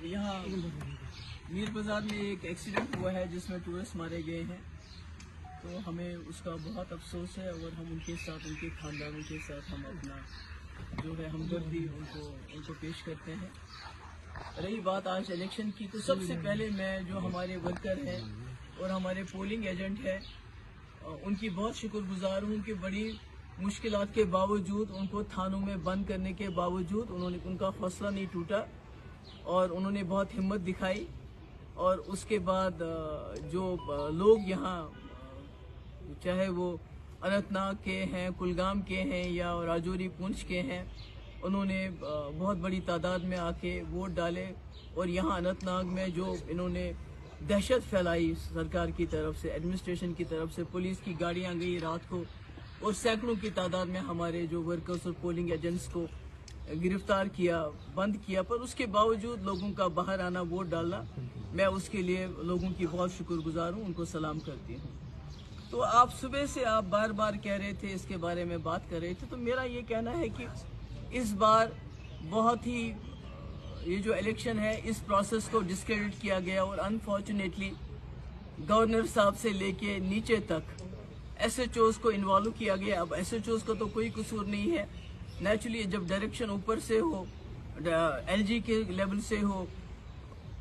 यहाँ मीर बाजार में एक एक्सीडेंट हुआ है जिसमें टूरिस्ट मारे गए हैं, तो हमें उसका बहुत अफसोस है और हम उनके साथ, उनके खानदानों के साथ हम अपना जो है हमदर्दी उनको पेश करते हैं। रही बात आज इलेक्शन की, तो सबसे पहले मैं जो हमारे वर्कर हैं और हमारे पोलिंग एजेंट हैं उनकी बहुत शुक्रगुजार हूँ कि बड़ी मुश्किलात के बावजूद, उनको थानों में बंद करने के बावजूद उनका हौसला नहीं टूटा और उन्होंने बहुत हिम्मत दिखाई। और उसके बाद जो लोग यहाँ चाहे वो अनंतनाग के हैं, कुलगाम के हैं या राजौरी पुंछ के हैं, उन्होंने बहुत बड़ी तादाद में आके वोट डाले। और यहाँ अनंतनाग में जो इन्होंने दहशत फैलाई सरकार की तरफ से, एडमिनिस्ट्रेशन की तरफ से, पुलिस की गाड़ियाँ गई रात को और सैकड़ों की तादाद में हमारे जो वर्कर्स और पोलिंग एजेंट्स को गिरफ्तार किया, बंद किया, पर उसके बावजूद लोगों का बाहर आना, वोट डालना, मैं उसके लिए लोगों की बहुत शुक्रगुजार हूँ, उनको सलाम करती हूँ। तो आप सुबह से आप बार बार कह रहे थे, इसके बारे में बात कर रहे थे, तो मेरा ये कहना है कि इस बार बहुत ही ये जो इलेक्शन है इस प्रोसेस को डिस्क्रेडिट किया गया और अनफॉर्चुनेटली गवर्नर साहब से लेके नीचे तक SHOs को इन्वॉल्व किया गया। अब SHOs को तो कोई कसूर नहीं है, नेचुरली जब डायरेक्शन ऊपर से हो, LG के लेवल से हो,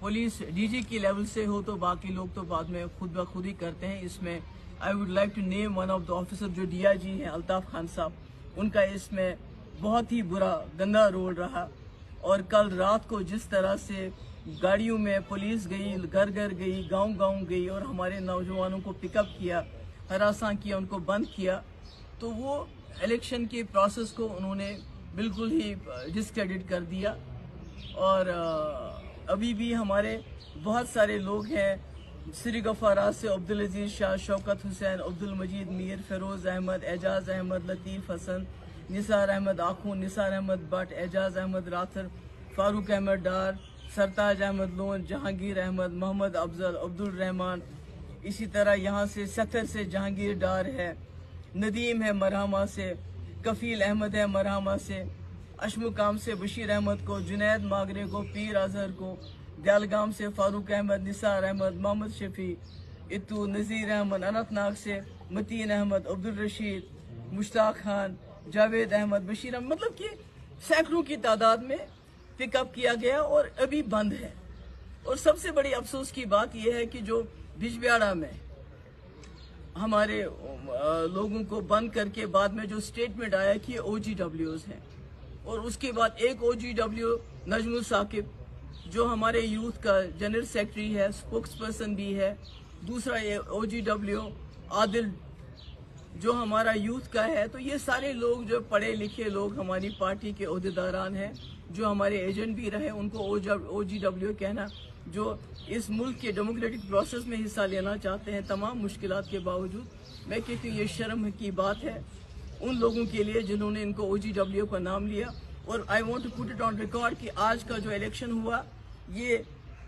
पुलिस DG की लेवल से हो, तो बाकी लोग तो बाद में खुद ब खुद ही करते हैं। इसमें I would like to name one of the officer जो DIG हैं अल्ताफ खान साहब, उनका इसमें बहुत ही बुरा गंदा रोल रहा। और कल रात को जिस तरह से गाड़ियों में पुलिस गई, घर घर गई, गांव गांव गई और हमारे नौजवानों को पिकअप किया, हरासा किया, उनको बंद किया, तो वो इलेक्शन के प्रोसेस को उन्होंने बिल्कुल ही डिस्क्रेडिट कर दिया। और अभी भी हमारे बहुत सारे लोग हैं, श्री गफारात से अब्दुल अजीज शाह, शौकत हुसैन, अब्दुल मजीद मीर, फिरोज अहमद, एजाज अहमद, लतीफ़ हसन, निसार अहमद आखून, निसार अहमद भट्ट, एजाज अहमद राथर, फारूक अहमद डार, सरताज अहमद लोन, जहांगीर अहमद, मोहम्मद अफजल, अब्दुल रहमान, इसी तरह यहाँ से सतर से जहांगीर डार है, नदीम है मरहमा से, कफील अहमद है मरहमा से, अशमुकाम से बशीर अहमद को, जुनैद मागरे को, पीर अजहर को, दयालगाम से फारूक अहमद, निसार अहमद, मोहम्मद शफी, इतू, नज़ीर अहमद, अनंतनाग से मतीन अहमद, अब्दुल रशीद, मुश्ताक खान, जावेद अहमद, बशीर अहमद, मतलब कि सैकड़ों की तादाद में पिकअप किया गया और अभी बंद है। और सबसे बड़ी अफसोस की बात यह है कि जो बिजबियाड़ा में हमारे लोगों को बंद करके बाद में जो स्टेटमेंट आया कि OGWs हैं, और उसके बाद एक OGW नजमुल साकिब जो हमारे यूथ का जनरल सेक्रेटरी है, स्पोक्स पर्सन भी है, दूसरा ये OGW आदिल जो हमारा यूथ का है। तो ये सारे लोग जो पढ़े लिखे लोग हमारी पार्टी के ओहदेदारान हैं, जो हमारे एजेंट भी रहे, उनको OGW कहना, जो इस मुल्क के डेमोक्रेटिक प्रोसेस में हिस्सा लेना चाहते हैं तमाम मुश्किलात के बावजूद, मैं कहती हूँ ये शर्म की बात है उन लोगों के लिए जिन्होंने इनको OGW का नाम लिया। और I want to put it on record कि आज का जो इलेक्शन हुआ ये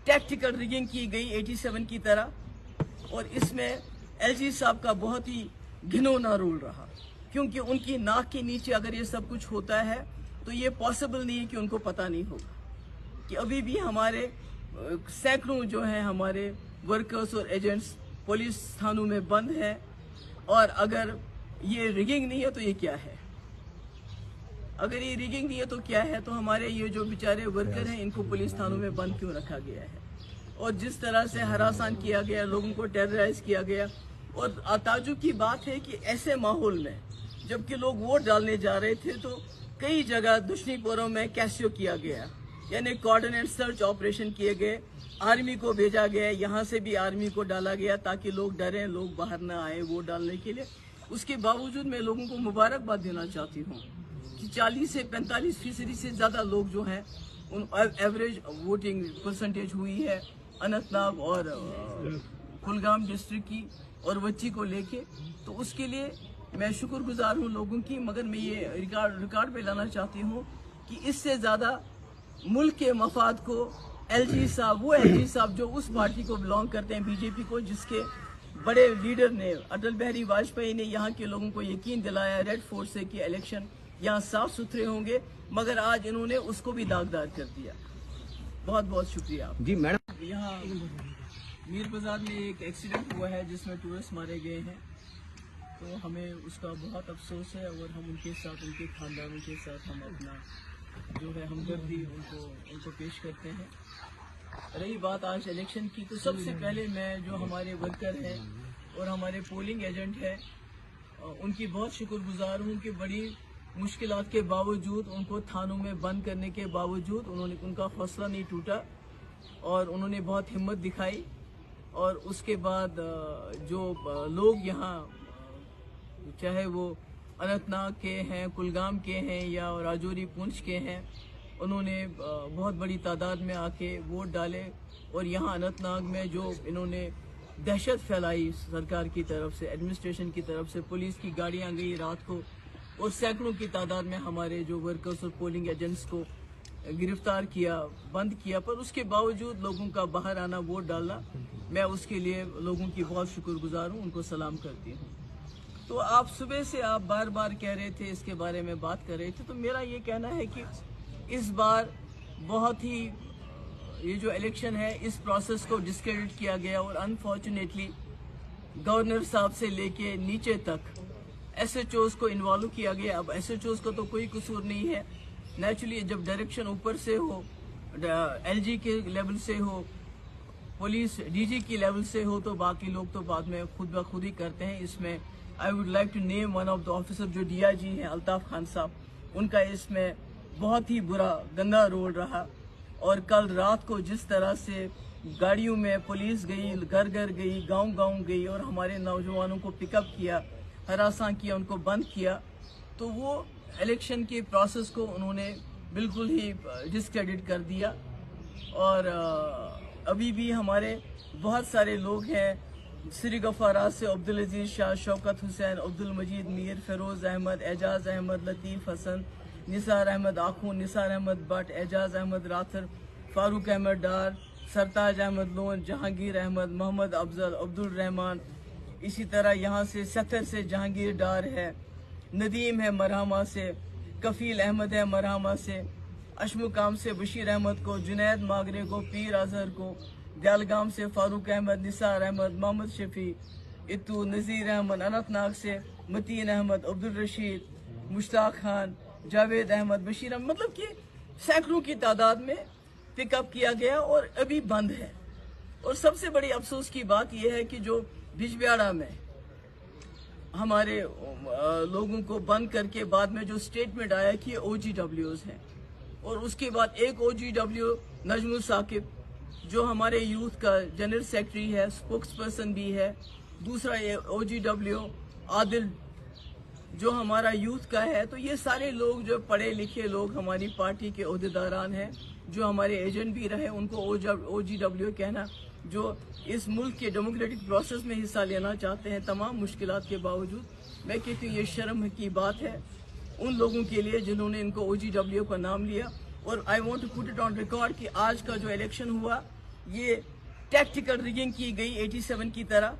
टैक्टिकल रिगिंग की गई 87 की तरह, और इसमें LG साहब का बहुत ही घिनौना रोल रहा, क्योंकि उनकी नाक के नीचे अगर ये सब कुछ होता है तो ये पॉसिबल नहीं है कि उनको पता नहीं होगा कि अभी भी हमारे सैकड़ों जो हैं हमारे वर्कर्स और एजेंट्स पुलिस थानों में बंद हैं। और अगर ये रिगिंग नहीं है तो ये क्या है? अगर ये रिगिंग नहीं है तो क्या है? तो हमारे ये जो बेचारे वर्कर हैं इनको पुलिस थानों में बंद क्यों रखा गया है? और जिस तरह से हरासान किया गया, लोगों को टेरराइज किया गया। और ताज्जुब की बात है कि ऐसे माहौल में जबकि लोग वोट डालने जा रहे थे तो कई जगह दुश्मनीपुरों में कैसियो किया गया, यानी कोऑर्डिनेट सर्च ऑपरेशन किए गए, आर्मी को भेजा गया, यहाँ से भी आर्मी को डाला गया ताकि लोग डरें, लोग बाहर ना आए वोट डालने के लिए। उसके बावजूद मैं लोगों को मुबारकबाद देना चाहती हूँ कि 40 से 45% से ज़्यादा लोग जो हैं उन एवरेज वोटिंग परसेंटेज हुई है अनंतनाग और कुलगाम डिस्ट्रिक्ट की और वच्ची को लेके। तो उसके लिए मैं शुक्रगुजार हूँ लोगों की, मगर मैं ये रिकॉर्ड पे लाना चाहती हूँ कि इससे ज़्यादा मुल्क के मफाद को LG साहब, वो LG साहब जो उस पार्टी को बिलोंग करते हैं, BJP को, जिसके बड़े लीडर ने, अटल बिहारी वाजपेयी ने यहाँ के लोगों को यकीन दिलाया रेड फोर्ट से कि इलेक्शन यहाँ साफ सुथरे होंगे, मगर आज इन्होंने उसको भी दागदार कर दिया। बहुत बहुत शुक्रिया आपका। जी मैडम, यहाँ मीर बाजार में एक एक्सीडेंट हुआ है जिसमें टूरिस्ट मारे गए हैं, तो हमें उसका बहुत अफसोस है और हम उनके साथ, उनके खानदानों के साथ हम अपना जो है हमदर्दी उनको पेश करते हैं। रही बात आज इलेक्शन की, तो सबसे पहले मैं जो हमारे वर्कर हैं और हमारे पोलिंग एजेंट हैं उनकी बहुत शुक्रगुजार हूँ कि बड़ी मुश्किलात के बावजूद, उनको थानों में बंद करने के बावजूद उनका हौसला नहीं टूटा और उन्होंने बहुत हिम्मत दिखाई। और उसके बाद जो लोग यहाँ चाहे वो अनंतनाग के हैं, कुलगाम के हैं या राजौरी पुंछ के हैं, उन्होंने बहुत बड़ी तादाद में आके वोट डाले। और यहाँ अनंतनाग में जो इन्होंने दहशत फैलाई सरकार की तरफ से, एडमिनिस्ट्रेशन की तरफ से, पुलिस की गाड़ियाँ गई रात को और सैकड़ों की तादाद में हमारे जो वर्कर्स और पोलिंग एजेंट्स को गिरफ्तार किया, बंद किया, पर उसके बावजूद लोगों का बाहर आना, वोट डालना, मैं उसके लिए लोगों की बहुत शुक्रगुजार हूँ, उनको सलाम करती हूँ। तो आप सुबह से आप बार बार कह रहे थे, इसके बारे में बात कर रहे थे, तो मेरा ये कहना है कि इस बार बहुत ही ये जो इलेक्शन है इस प्रोसेस को डिस्क्रेडिट किया गया और अनफॉर्चुनेटली गवर्नर साहब से लेके नीचे तक SHOs को इन्वॉल्व किया गया। अब SHOs को तो कोई कसूर नहीं है, नेचुरली जब डायरेक्शन ऊपर से हो, LG के लेवल से हो, पुलिस DG की लेवल से हो, तो बाकी लोग तो बाद में खुद ब खुद ही करते हैं। इसमें I would like to name one of the officer जो DIG हैं अल्ताफ खान साहब, उनका इसमें बहुत ही बुरा गंदा रोल रहा। और कल रात को जिस तरह से गाड़ियों में पुलिस गई, घर घर गई, गांव गई और हमारे नौजवानों को पिकअप किया, हरासा किया, उनको बंद किया, तो वो इलेक्शन के प्रोसेस को उन्होंने बिल्कुल ही डिस्क्रेडिट कर दिया। और अभी भी हमारे बहुत सारे लोग हैं, श्री गफारात से अब्दुल अजीज शाह, शौकत हुसैन, अब्दुल मजीद मीर, फिरोज अहमद, एजाज अहमद, लतीफ़ हसन, निसार अहमद आखून, निसार अहमद भट्ट, एजाज अहमद राथर, फारूक अहमद डार, सरताज अहमद लोन, जहांगीर अहमद, मोहम्मद अफजल, अब्दुल रहमान, इसी तरह यहाँ से सतर से जहांगीर डार है, नदीम है मरहमा से, कफील अहमद है मरहमा से, अशमुकाम से बशीर अहमद को, जुनैद मागरे को, पीर अजहर को, दयालगाम से फारूक अहमद, निसार अहमद, मोहम्मद शफी, इतू, नज़ीर अहमद, अनंतनाग से मतीन अहमद, अब्दुल रशीद, मुश्ताक खान, जावेद अहमद, बशीर अहमद, मतलब कि सैकड़ों की तादाद में पिकअप किया गया और अभी बंद है। और सबसे बड़ी अफसोस की बात यह है कि जो बिजबिहाड़ा में हमारे लोगों को बंद करके बाद में जो स्टेटमेंट आया कि OGWs हैं, और उसके बाद एक OGW नजमुल साकिब जो हमारे यूथ का जनरल सेक्रेटरी है, स्पोक्स पर्सन भी है, दूसरा OGW आदिल जो हमारा यूथ का है, तो ये सारे लोग जो पढ़े लिखे लोग हमारी पार्टी के ओहदेदारान हैं, जो हमारे एजेंट भी रहे, उनको OGW कहना, जो इस मुल्क के डेमोक्रेटिक प्रोसेस में हिस्सा लेना चाहते हैं तमाम मुश्किलात के बावजूद, मैं कहती हूँ ये शर्म की बात है उन लोगों के लिए जिन्होंने इनको OGW का नाम लिया। और I want to put it on record कि आज का जो इलेक्शन हुआ ये टैक्टिकल रिगिंग की गई 87 की तरह,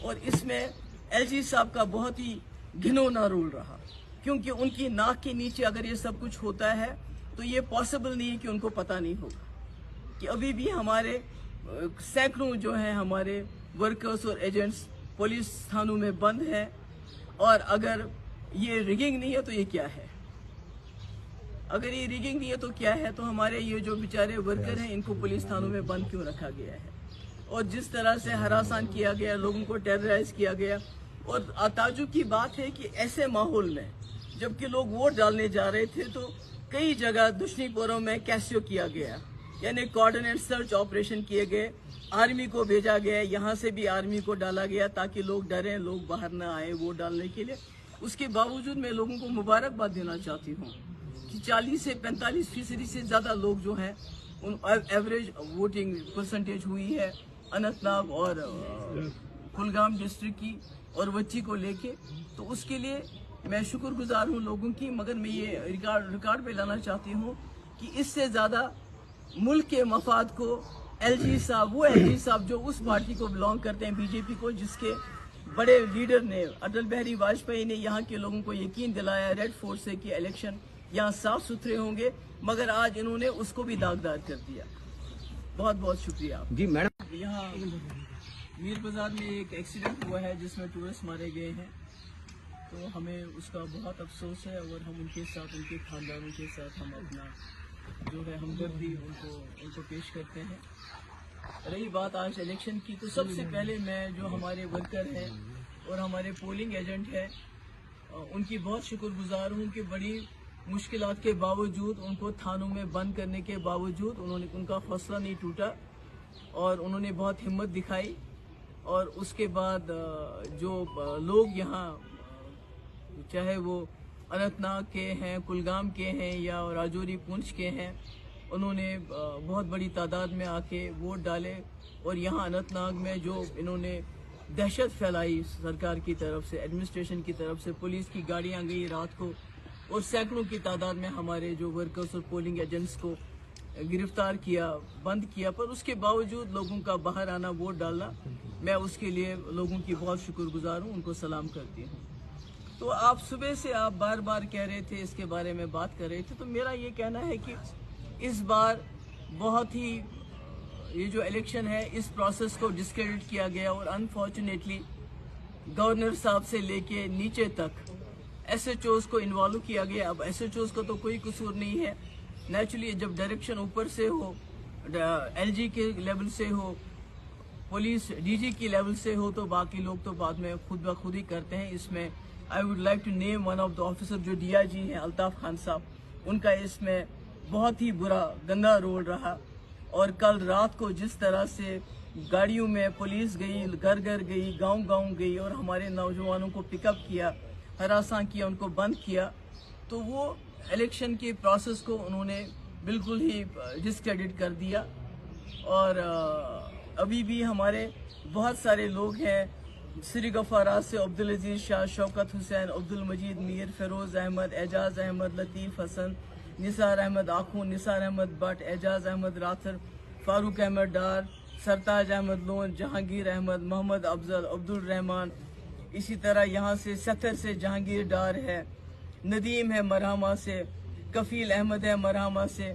और इसमें LG साहब का बहुत ही घिनौना रोल रहा, क्योंकि उनकी नाक के नीचे अगर ये सब कुछ होता है तो ये पॉसिबल नहीं है कि उनको पता नहीं होगा कि अभी भी हमारे सैकड़ों जो हैं हमारे वर्कर्स और एजेंट्स पुलिस थानों में बंद हैं। और अगर ये रिगिंग नहीं है तो ये क्या है? अगर ये रिगिंग नहीं है तो क्या है? तो हमारे ये जो बेचारे वर्कर हैं इनको पुलिस थानों में बंद क्यों रखा गया है? और जिस तरह से हरासान किया गया, लोगों को टेरराइज किया गया। और ताज्जुब की बात है कि ऐसे माहौल में जबकि लोग वोट डालने जा रहे थे तो कई जगह दुश्मनीपुरों में कैसियो किया गया, यानी कोऑर्डिनेट सर्च ऑपरेशन किए गए, आर्मी को भेजा गया, यहाँ से भी आर्मी को डाला गया ताकि लोग डरें, लोग बाहर ना आए वोट डालने के लिए। उसके बावजूद मैं लोगों को मुबारकबाद देना चाहती हूँ कि 40 से 45% से ज़्यादा लोग जो हैं उन एवरेज वोटिंग परसेंटेज हुई है अनंतनाग और कुलगाम डिस्ट्रिक्ट की और वच्ची को लेके। तो उसके लिए मैं शुक्रगुजार हूँ लोगों की, मगर मैं ये रिकॉर्ड पे लाना चाहती हूँ कि इससे ज़्यादा मुल्क के मफाद को LG साहब, वो LG साहब जो उस पार्टी को बिलोंग करते हैं BJP को, जिसके बड़े लीडर ने अटल बिहारी वाजपेयी ने यहाँ के लोगों को यकीन दिलाया रेड फोर्ट से कि इलेक्शन यहाँ साफ सुथरे होंगे, मगर आज इन्होंने उसको भी दागदार कर दिया। बहुत बहुत शुक्रिया। जी मैडम, यहाँ मीर बाजार में एक एक्सीडेंट हुआ है जिसमें टूरिस्ट मारे गए हैं, तो हमें उसका बहुत अफसोस है और हम उनके साथ, उनके खानदानों के साथ हम अपना जो है हमदर्दी उनको पेश करते हैं। रही बात आज इलेक्शन की, तो सबसे पहले मैं जो हमारे वर्कर हैं और हमारे पोलिंग एजेंट हैं उनकी बहुत शुक्रगुजार हूँ कि बड़ी मुश्किलात के बावजूद, उनको थानों में बंद करने के बावजूद उनका हौसला नहीं टूटा और उन्होंने बहुत हिम्मत दिखाई। और उसके बाद जो लोग यहाँ चाहे वो अनंतनाग के हैं, कुलगाम के हैं या राजौरी पुंछ के हैं, उन्होंने बहुत बड़ी तादाद में आके वोट डाले। और यहाँ अनंतनाग में जो इन्होंने दहशत फैलाई सरकार की तरफ से, एडमिनिस्ट्रेशन की तरफ से, पुलिस की गाड़ियाँ गई रात को और सैकड़ों की तादाद में हमारे जो वर्कर्स और पोलिंग एजेंट्स को गिरफ्तार किया, बंद किया, पर उसके बावजूद लोगों का बाहर आना, वोट डालना, मैं उसके लिए लोगों की बहुत शुक्रगुजार हूँ, उनको सलाम करती हूँ। तो आप सुबह से आप बार बार कह रहे थे, इसके बारे में बात कर रहे थे, तो मेरा ये कहना है कि इस बार बहुत ही ये जो इलेक्शन है इस प्रोसेस को डिस्क्रेडिट किया गया और अनफॉर्चुनेटली गवर्नर साहब से लेके नीचे तक SHOs को इन्वॉल्व किया गया। अब SHOs को तो कोई कसूर नहीं है, नेचुरली जब डायरेक्शन ऊपर से हो, LG के लेवल से हो, पुलिस DG की लेवल से हो, तो बाकी लोग तो बाद में खुद ब खुद ही करते हैं। इसमें I would like to name one of the officer जो DIG हैं, अल्ताफ खान साहब, उनका इसमें बहुत ही बुरा गंदा रोल रहा। और कल रात को जिस तरह से गाड़ियों में पुलिस गई, घर घर गई, गांव गांव गई और हमारे नौजवानों को पिकअप किया, हरासा किया, उनको बंद किया, तो वो इलेक्शन के प्रोसेस को उन्होंने बिल्कुल ही डिस्क्रेडिट कर दिया। और अभी भी हमारे बहुत सारे लोग हैं, श्री गफारात से अब्दुल अजीज शाह, शौकत हुसैन, अब्दुल मजीद मीर, फिरोज अहमद, एजाज अहमद, लतीफ़ हसन, निसार अहमद आखून, निसार अहमद भट्ट, एजाज अहमद राथर, फारूक अहमद डार, सरताज अहमद लोन, जहांगीर अहमद, मोहम्मद अफजल, अब्दुल रहमान, इसी तरह यहाँ से सतर से जहांगीर डार है, नदीम है मरहमा से, कफील अहमद है मरहमा से,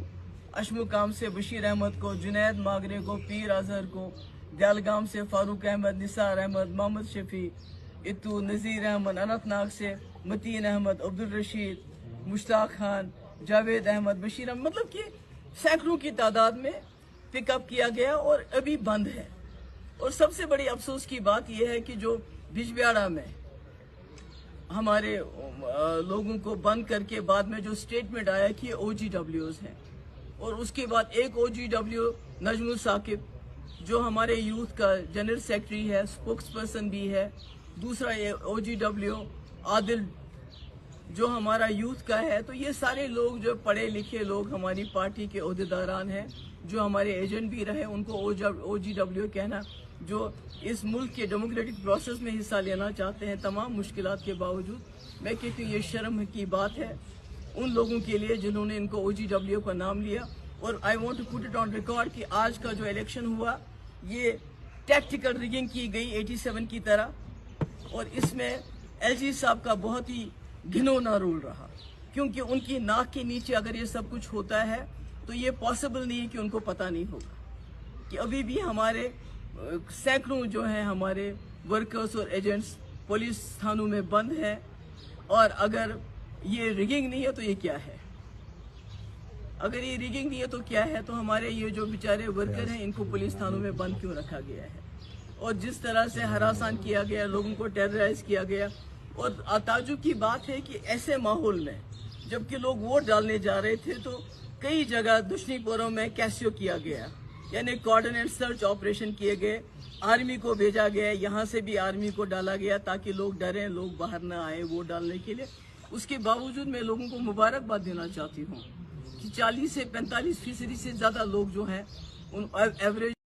अशमुकाम से बशीर अहमद को, जुनैद मागरे को, पीर अजहर को, दयालगाम से फारूक अहमद, निसार अहमद, मोहम्मद शफी, इतू, नज़ीर अहमद, अनंतनाग से मतीन अहमद, अब्दुल रशीद, मुश्ताक खान, जावेद अहमद, बशीर अहमद, मतलब कि सैकड़ों की तादाद में पिकअप किया गया और अभी बंद है। और सबसे बड़ी अफसोस की बात यह है कि जो बिजबियाड़ा में हमारे लोगों को बंद करके बाद में जो स्टेटमेंट आया कि OGWs हैं, और उसके बाद एक OGW नजमुल साकिब जो हमारे यूथ का जनरल सेक्रेटरी है, स्पोक्स पर्सन भी है, दूसरा ये OGW आदिल जो हमारा यूथ का है। तो ये सारे लोग जो पढ़े लिखे लोग हमारी पार्टी के ओहदेदारान हैं, जो हमारे एजेंट भी रहे, उनको OGW कहना, जो इस मुल्क के डेमोक्रेटिक प्रोसेस में हिस्सा लेना चाहते हैं तमाम मुश्किलात के बावजूद, मैं कहती हूँ ये शर्म की बात है उन लोगों के लिए जिन्होंने इनको OGW का नाम लिया। और I want to put it on record कि आज का जो इलेक्शन हुआ ये टैक्टिकल रिगिंग की गई 87 की तरह, और इसमें LG साहब का बहुत ही घिनौना रोल रहा, क्योंकि उनकी नाक के नीचे अगर ये सब कुछ होता है तो ये पॉसिबल नहीं है कि उनको पता नहीं होगा कि अभी भी हमारे सैकड़ों जो हैं हमारे वर्कर्स और एजेंट्स पुलिस थानों में बंद हैं। और अगर ये रिगिंग नहीं है तो ये क्या है? अगर ये रिगिंग नहीं है तो क्या है? तो हमारे ये जो बेचारे वर्कर हैं इनको पुलिस थानों में बंद क्यों रखा गया है? और जिस तरह से हरासान किया गया, लोगों को टेरराइज किया गया। और ताजुब की बात है कि ऐसे माहौल में जबकि लोग वोट डालने जा रहे थे तो कई जगह दुश्मनीपुरों में कैसियो किया गया, यानी कोऑर्डिनेट सर्च ऑपरेशन किए गए, आर्मी को भेजा गया, यहाँ से भी आर्मी को डाला गया ताकि लोग डरें, लोग बाहर न आए वोट डालने के लिए। उसके बावजूद मैं लोगों को मुबारकबाद देना चाहती हूँ कि 40 से 45% से ज़्यादा लोग जो हैं उन एवरेज